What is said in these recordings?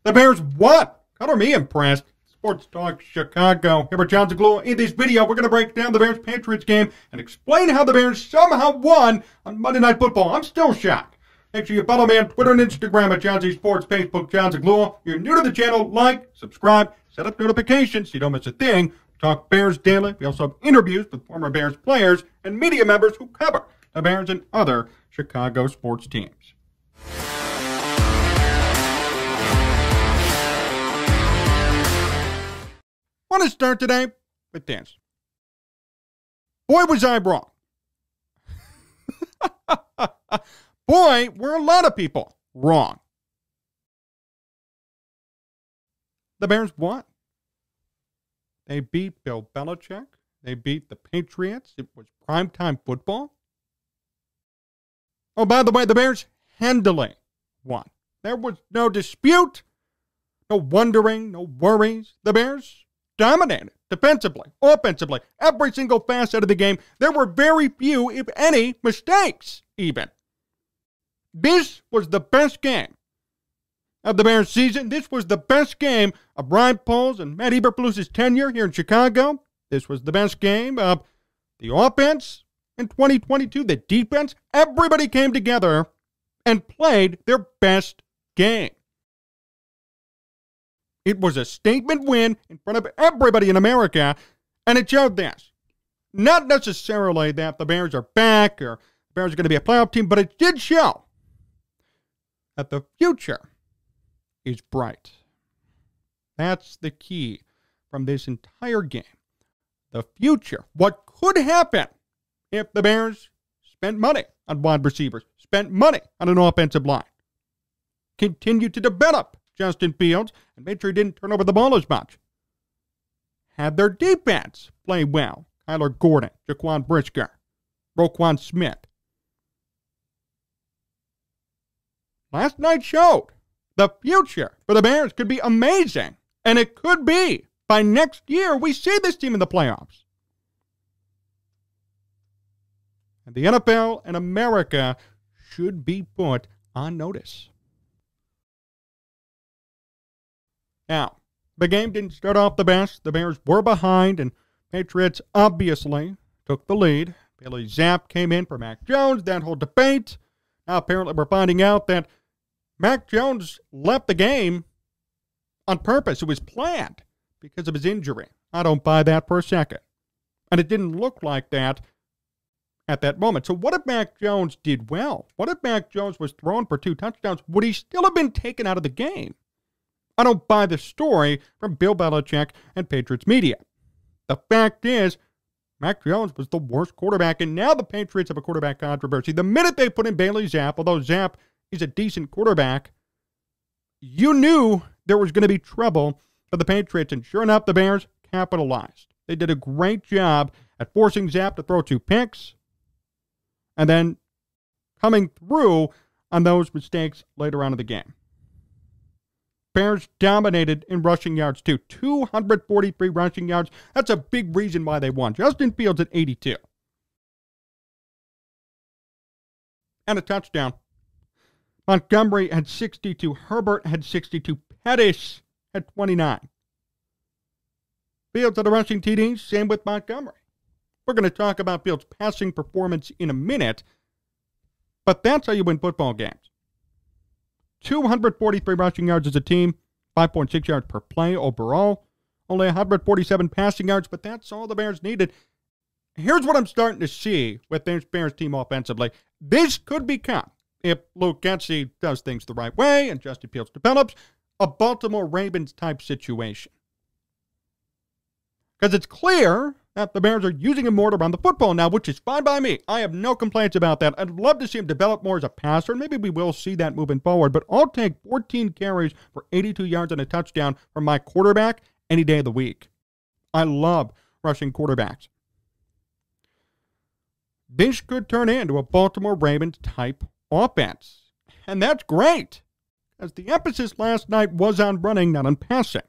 The Bears won. Color me impressed. Sports Talk Chicago. Here with Jon Zaghloul. In this video, we're going to break down the Bears-Patriots game and explain how the Bears somehow won on Monday Night Football. I'm still shocked. Make sure you follow me on Twitter and Instagram at Jon Z Sports, Facebook, Jon Zaghloul. If you're new to the channel, like, subscribe, set up notifications so you don't miss a thing. We talk Bears daily. We also have interviews with former Bears players and media members who cover the Bears and other Chicago sports teams. I want to start today with this. Boy, was I wrong. Boy, were a lot of people wrong. The Bears won. They beat Bill Belichick. They beat the Patriots. It was primetime football. Oh, by the way, the Bears handily won. There was no dispute, no wondering, no worries. The Bears dominated defensively, offensively, every single facet of the game. There were very few, if any, mistakes even. This was the best game of the Bears season. This was the best game of Ryan Poles and Matt Eberflus's tenure here in Chicago. This was the best game of the offense in 2022, the defense. Everybody came together and played their best game. It was a statement win in front of everybody in America, and it showed this. Not necessarily that the Bears are back or the Bears are going to be a playoff team, but it did show that the future is bright. That's the key from this entire game. The future, what could happen if the Bears spent money on wide receivers, spent money on an offensive line, continued to develop Justin Fields, and made sure he didn't turn over the ball as much. Had their defense play well. Kyler Gordon, Jaquan Brisker, Roquan Smith. Last night showed the future for the Bears could be amazing. And it could be. By next year, we see this team in the playoffs. And the NFL and America should be put on notice. Now, the game didn't start off the best. The Bears were behind, and Patriots obviously took the lead. Bailey Zappe came in for Mac Jones, that whole debate. Now, apparently, we're finding out that Mac Jones left the game on purpose. It was planned because of his injury. I don't buy that for a second. And it didn't look like that at that moment. So what if Mac Jones did well? What if Mac Jones was thrown for 2 touchdowns? Would he still have been taken out of the game? I don't buy the story from Bill Belichick and Patriots media. The fact is, Mac Jones was the worst quarterback, and now the Patriots have a quarterback controversy. The minute they put in Bailey Zappe, although Zappe is a decent quarterback, you knew there was going to be trouble for the Patriots, and sure enough, the Bears capitalized. They did a great job at forcing Zappe to throw 2 picks, and then coming through on those mistakes later on in the game. Bears dominated in rushing yards, too. 243 rushing yards. That's a big reason why they won. Justin Fields at 82. And a touchdown. Montgomery had 62. Herbert had 62. Pettis had 29. Fields had a rushing TD. Same with Montgomery. We're going to talk about Fields' passing performance in a minute. But that's how you win football games. 243 rushing yards as a team, 5.6 yards per play overall, only 147 passing yards, but that's all the Bears needed. Here's what I'm starting to see with this Bears team offensively. This could become, if Luke Getsy does things the right way and Justin Fields develops, a Baltimore Ravens type situation. Because it's clear that the Bears are using him more to run the football now, which is fine by me. I have no complaints about that. I'd love to see him develop more as a passer, and maybe we will see that moving forward. But I'll take 14 carries for 82 yards and a touchdown from my quarterback any day of the week. I love rushing quarterbacks. This could turn into a Baltimore Ravens type offense. And that's great, as the emphasis last night was on running, not on passing.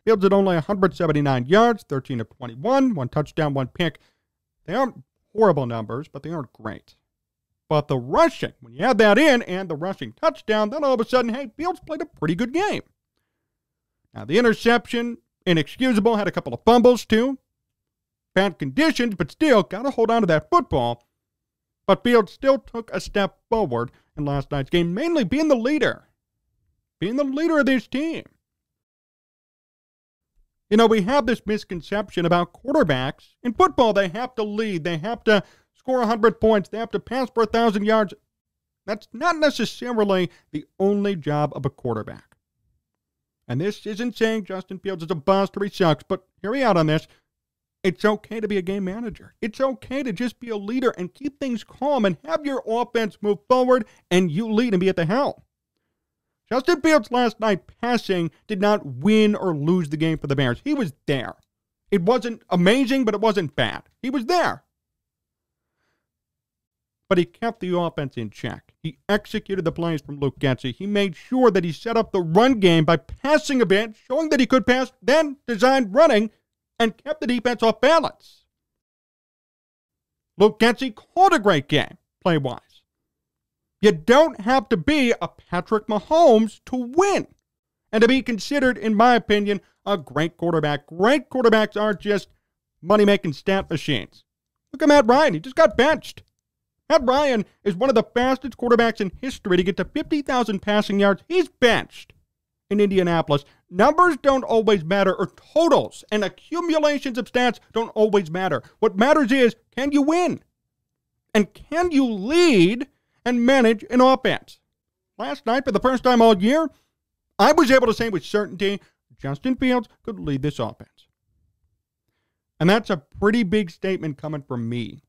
Fields had only 179 yards, 13 of 21, 1 touchdown, 1 pick. They aren't horrible numbers, but they aren't great. But the rushing, when you add that in and the rushing touchdown, then all of a sudden, hey, Fields played a pretty good game. Now, the interception, inexcusable, had a couple of fumbles too. Bad conditions, but still, got to hold on to that football. But Fields still took a step forward in last night's game, mainly being the leader. Being the leader of this team. You know, we have this misconception about quarterbacks. In football, they have to lead. They have to score 100 points. They have to pass for 1,000 yards. That's not necessarily the only job of a quarterback. And this isn't saying Justin Fields is a bust or he sucks, but hear me out on this. It's okay to be a game manager. It's okay to just be a leader and keep things calm and have your offense move forward and you lead and be at the helm. Justin Fields last night passing did not win or lose the game for the Bears. He was there. It wasn't amazing, but it wasn't bad. He was there. But he kept the offense in check. He executed the plays from Luke Getsy. He made sure that he set up the run game by passing a bit, showing that he could pass, then designed running, and kept the defense off balance. Luke Getsy called a great game, play-wise. You don't have to be a Patrick Mahomes to win and to be considered, in my opinion, a great quarterback. Great quarterbacks aren't just money-making stat machines. Look at Matt Ryan. He just got benched. Matt Ryan is one of the fastest quarterbacks in history to get to 50,000 passing yards. He's benched in Indianapolis. Numbers don't always matter, or totals and accumulations of stats don't always matter. What matters is, can you win? And can you lead and manage an offense? Last night, for the first time all year, I was able to say with certainty Justin Fields could lead this offense. And that's a pretty big statement coming from me.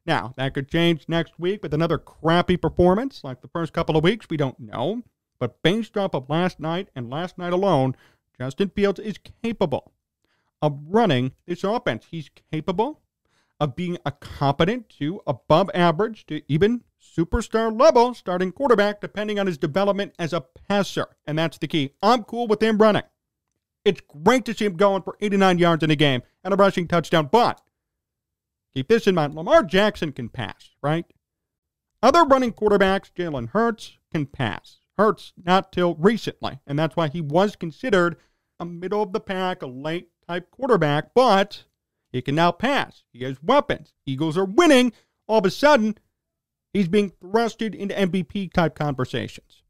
Now, that could change next week with another crappy performance like the first couple of weeks. We don't know. But based off of last night and last night alone, Justin Fields is capable of running this offense. He's capable of being a competent to above average to even superstar level starting quarterback, depending on his development as a passer. And that's the key. I'm cool with him running. It's great to see him going for 89 yards in a game and a rushing touchdown. But keep this in mind. Lamar Jackson can pass, right? Other running quarterbacks, Jalen Hurts, can pass. Hurts not till recently, and that's why he was considered a middle-of-the-pack, a late-type quarterback, but he can now pass. He has weapons. Eagles are winning. All of a sudden, he's being thrusted into MVP-type conversations.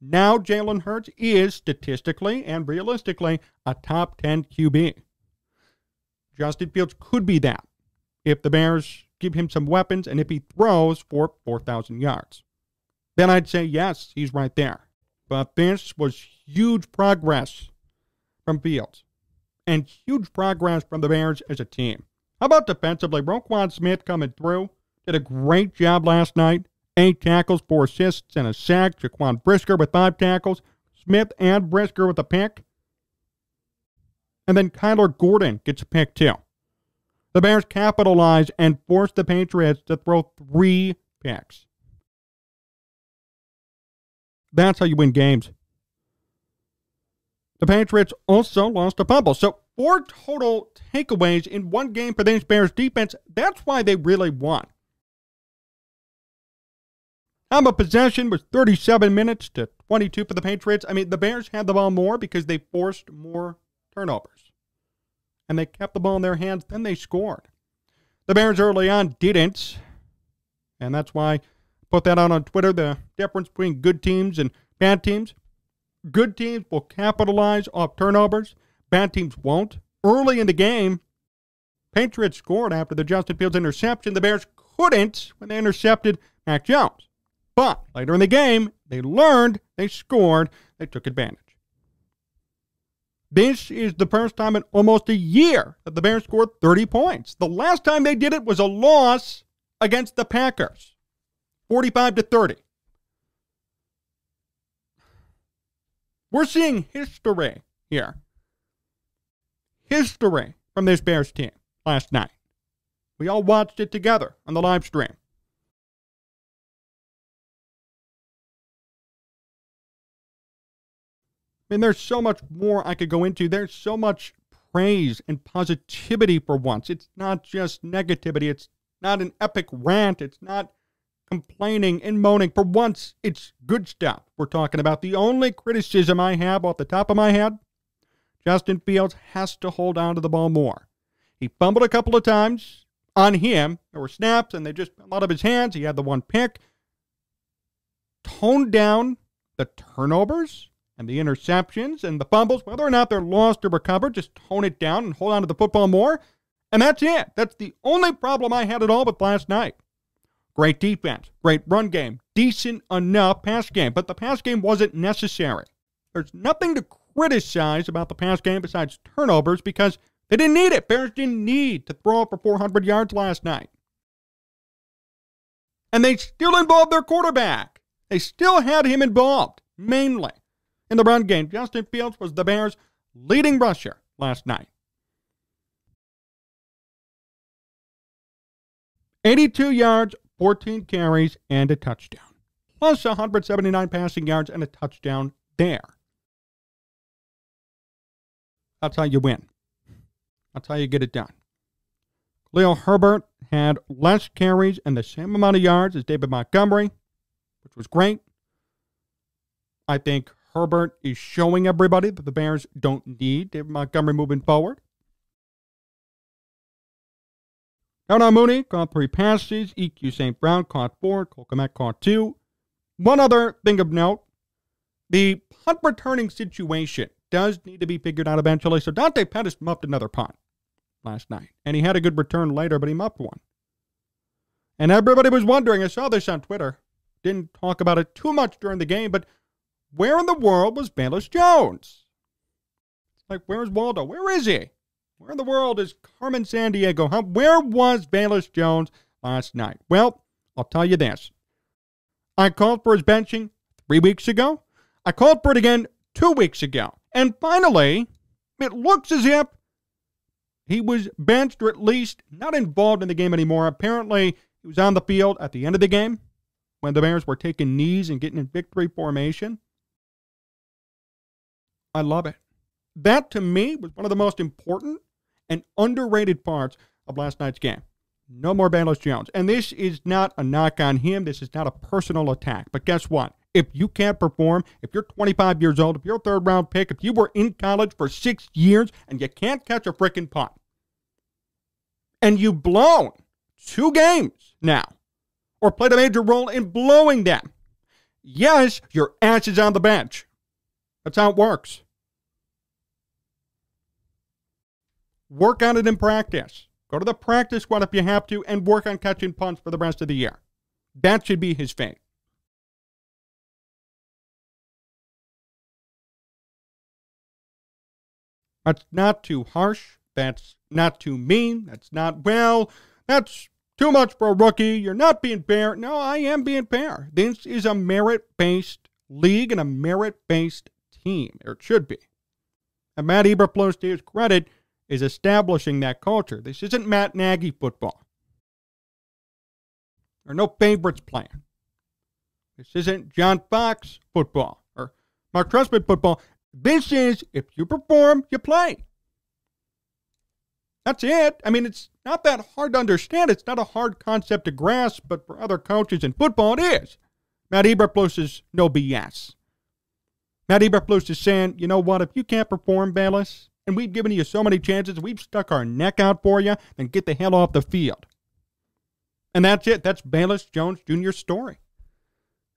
Now Jalen Hurts is, statistically and realistically, a top 10 QB. Justin Fields could be that if the Bears give him some weapons and if he throws for 4,000 yards. Then I'd say, yes, he's right there. But this was huge progress from Fields and huge progress from the Bears as a team. How about defensively? Roquan Smith coming through. Did a great job last night. 8 tackles, 4 assists, and a sack. Jaquan Brisker with 5 tackles. Smith and Brisker with a pick. And then Kyler Gordon gets a pick too. The Bears capitalize and force the Patriots to throw 3 picks. That's how you win games. The Patriots also lost a fumble. So 4 total takeaways in one game for this Bears defense. That's why they really won. Time of possession was 37 minutes to 22 for the Patriots. I mean, the Bears had the ball more because they forced more turnovers. And they kept the ball in their hands, then they scored. The Bears early on didn't. And that's why I put that out on Twitter, the difference between good teams and bad teams. Good teams will capitalize off turnovers. Bad teams won't. Early in the game, Patriots scored after the Justin Fields interception. The Bears couldn't when they intercepted Mac Jones. But later in the game, they learned, they scored, they took advantage. This is the first time in almost a year that the Bears scored 30 points. The last time they did it was a loss against the Packers, 45-30. We're seeing history here. History from this Bears team last night. We all watched it together on the live stream. I mean, there's so much more I could go into. There's so much praise and positivity for once. It's not just negativity. It's not an epic rant. It's not complaining and moaning. For once, it's good stuff we're talking about. The only criticism I have off the top of my head, Justin Fields has to hold on to the ball more. He fumbled a couple of times on him. There were snaps, and they just fell out of his hands. He had the one pick. Tone down the turnovers and the interceptions and the fumbles, whether or not they're lost or recovered. Just tone it down and hold on to the football more. And that's it. That's the only problem I had at all with last night. Great defense, great run game, decent enough pass game, but the pass game wasn't necessary. There's nothing to criticize about the pass game besides turnovers because they didn't need it. Bears didn't need to throw it for 400 yards last night. And they still involved their quarterback. They still had him involved, mainly in the run game. Justin Fields was the Bears' leading rusher last night. 82 yards, 14 carries, and a touchdown. Plus 179 passing yards and a touchdown there. That's how you win. That's how you get it done. Khalil Herbert had less carries and the same amount of yards as David Montgomery, which was great. I think Herbert is showing everybody that the Bears don't need David Montgomery moving forward. Darnell Mooney caught 3 passes. E.Q. St. Brown caught 4. Cole Kmet caught 2. One other thing of note, the punt returning situation does need to be figured out eventually. So Dante Pettis muffed another punt last night. And he had a good return later, but he muffed one. And everybody was wondering, I saw this on Twitter, didn't talk about it too much during the game, but where in the world was Bayless Jones? It's like, where's Waldo? Where is he? Where in the world is Carmen Sandiego? Huh? Where was Bayless Jones last night? Well, I'll tell you this. I called for his benching 3 weeks ago. I called for it again 2 weeks ago. And finally, it looks as if he was benched or at least not involved in the game anymore. Apparently, he was on the field at the end of the game when the Bears were taking knees and getting in victory formation. I love it. That, to me, was one of the most important and underrated parts of last night's game. No more Bayless Jones. And this is not a knock on him. This is not a personal attack. But guess what? If you can't perform, if you're 25 years old, if you're a third-round pick, if you were in college for 6 years and you can't catch a freaking punt, and you've blown 2 games now, or played a major role in blowing them, yes, your ass is on the bench. That's how it works. Work on it in practice. Go to the practice squad if you have to and work on catching punts for the rest of the year. That should be his fate. That's not too harsh. That's not too mean. That's not, well, that's too much for a rookie. You're not being fair. No, I am being fair. This is a merit-based league and a merit-based team. Or it should be. And Matt Eberflus, to his credit, is establishing that culture. This isn't Matt Nagy football. There are no favorites playing. This isn't John Fox football or Mark Trestman football. This is, if you perform, you play. That's it. I mean, it's not that hard to understand. It's not a hard concept to grasp, but for other coaches in football, it is. Matt Eberflus is no BS. Matt Eberflus is saying, you know what, if you can't perform, Bayless, and we've given you so many chances, we've stuck our neck out for you, then get the hell off the field. And that's it. That's Bayless Jones Jr.'s story.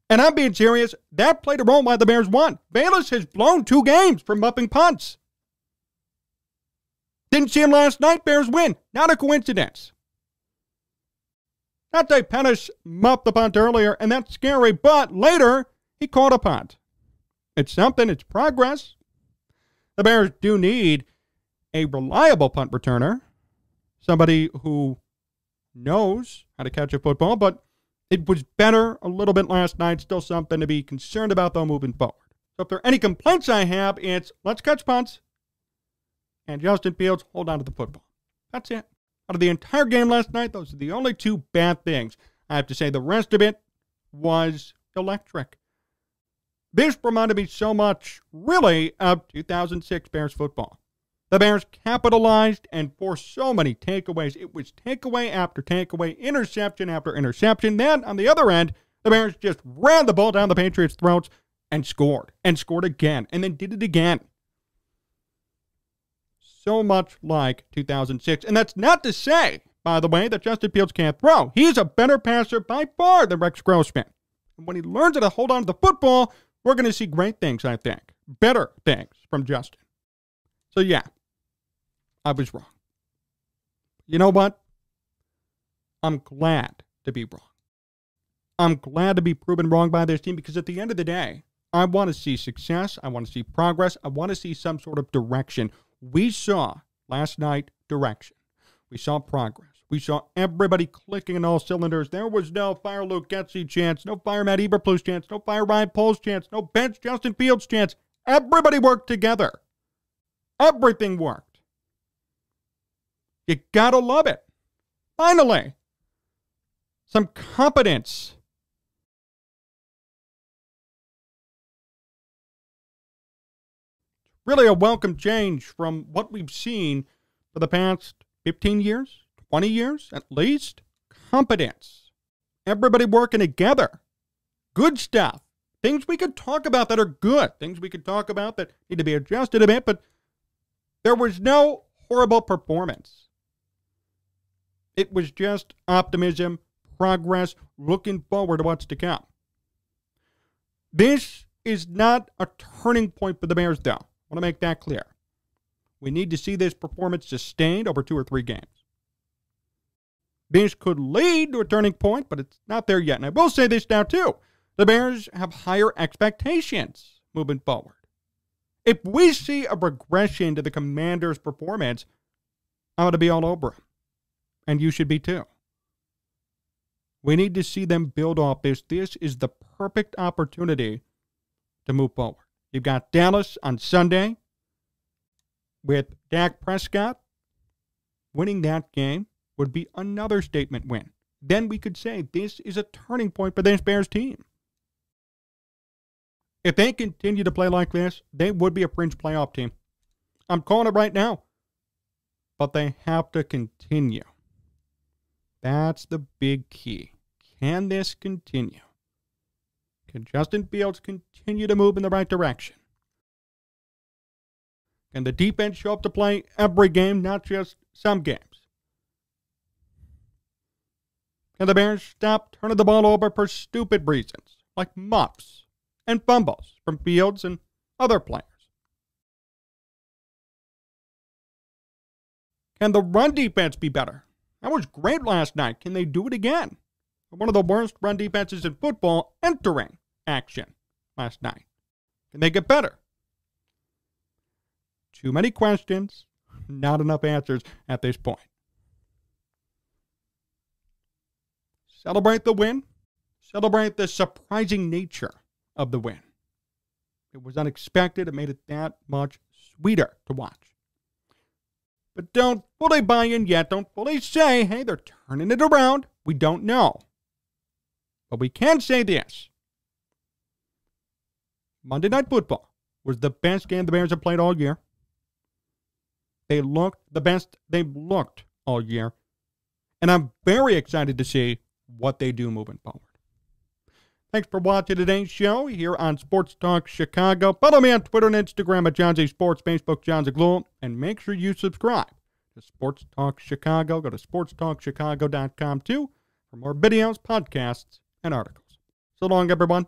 And I'm being serious. That played a role why the Bears won. Bayless has blown 2 games for muffing punts. Didn't see him last night. Bears win. Not a coincidence. Dante Pettis muffed the punt earlier, and that's scary, but later he caught a punt. It's something. It's progress. The Bears do need a reliable punt returner, somebody who knows how to catch a football, but it was better a little bit last night. Still something to be concerned about, though, moving forward. So if there are any complaints I have, it's let's catch punts, and Justin Fields, hold on to the football. That's it. Out of the entire game last night, those are the only 2 bad things. I have to say the rest of it was electric. This reminded me so much, really, of 2006 Bears football. The Bears capitalized and forced so many takeaways. It was takeaway after takeaway, interception after interception. Then, on the other end, the Bears just ran the ball down the Patriots' throats and scored again, and then did it again. So much like 2006. And that's not to say, by the way, that Justin Fields can't throw. He's a better passer by far than Rex Grossman. And when he learns how to hold on to the football, we're going to see great things, I think. Better things from Justin. So, yeah, I was wrong. You know what? I'm glad to be wrong. I'm glad to be proven wrong by this team because at the end of the day, I want to see success. I want to see progress. I want to see some sort of direction. We saw last night direction. We saw progress. We saw everybody clicking on all cylinders. There was no fire Luke Getsy chance, no fire Matt Eberflus chance, no fire Ryan Poles chance, no bench Justin Fields chance. Everybody worked together. Everything worked. You gotta love it. Finally, some competence. Really a welcome change from what we've seen for the past 15 years, 20 years at least. Competence. Everybody working together. Good stuff. Things we could talk about that are good. Things we could talk about that need to be adjusted a bit, but there was no horrible performance. It was just optimism, progress, looking forward to what's to come. This is not a turning point for the Bears, though. I want to make that clear. We need to see this performance sustained over 2 or 3 games. This could lead to a turning point, but it's not there yet. And I will say this now, too. The Bears have higher expectations moving forward. If we see a regression to the Commanders' performance, I'm going to be all over them. And you should be too. We need to see them build off this. This is the perfect opportunity to move forward. You've got Dallas on Sunday with Dak Prescott. Winning that game would be another statement win. Then we could say this is a turning point for this Bears team. If they continue to play like this, they would be a fringe playoff team. I'm calling it right now. But they have to continue. That's the big key. Can this continue? Can Justin Fields continue to move in the right direction? Can the defense show up to play every game, not just some games? Can the Bears stop turning the ball over for stupid reasons, like muffs and fumbles from Fields and other players? Can the run defense be better? That was great last night. Can they do it again? One of the worst run defenses in football entering action last night. Can they get better? Too many questions, not enough answers at this point. Celebrate the win. Celebrate the surprising nature of the win. It was unexpected. It made it that much sweeter to watch. But don't fully buy in yet. Don't fully say, hey, they're turning it around. We don't know. But we can say this. Monday Night Football was the best game the Bears have played all year. They looked the best they've looked all year. And I'm very excited to see what they do moving forward. Thanks for watching today's show here on Sports Talk Chicago. Follow me on Twitter and Instagram at Jon Z Sports, Facebook Jon Zaghloul, and make sure you subscribe to Sports Talk Chicago. Go to sportstalkchicago.com too for more videos, podcasts, and articles. So long, everyone.